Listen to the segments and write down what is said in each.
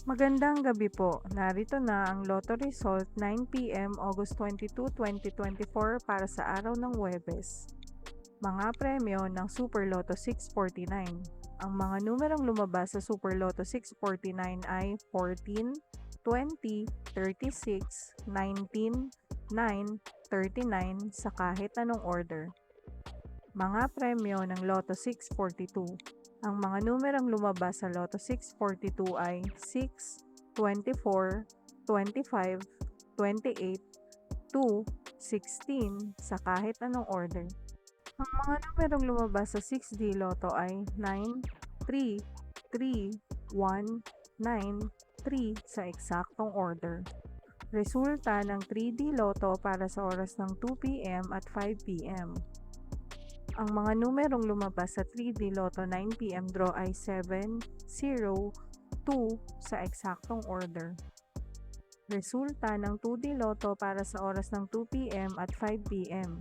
Magandang gabi po. Narito na ang Lotto result 9 p.m. August 22, 2024 para sa araw ng Huwebes. Mga premyo ng Super Lotto 649. Ang mga numerong lumabas sa Super Lotto 649 ay 14, 20, 36, 19, 9, 39 sa kahit anong order. Mga premyo ng Lotto 642. Ang mga numerong lumabas sa Lotto 642 ay 6, 24, 25, 28, 2, 16 sa kahit anong order. Ang mga numerong lumabas sa 6D Lotto ay 9, 3, 3, 1, 9, 3 sa eksaktong order. Resulta ng 3D Lotto para sa oras ng 2 p.m. at 5 p.m. Ang mga numerong lumabas sa 3D Lotto 9 p.m. draw ay 7, 0, 2 sa eksaktong order. Resulta ng 2D Lotto para sa oras ng 2 p.m. at 5 p.m.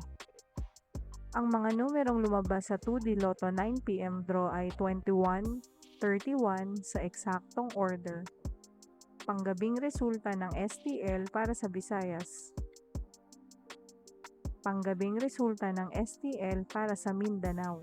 Ang mga numerong lumabas sa 2D Lotto 9 p.m. draw ay 21, 31 sa eksaktong order. Panggabing resulta ng STL para sa Visayas. Panggabing resulta ng STL para sa Mindanao.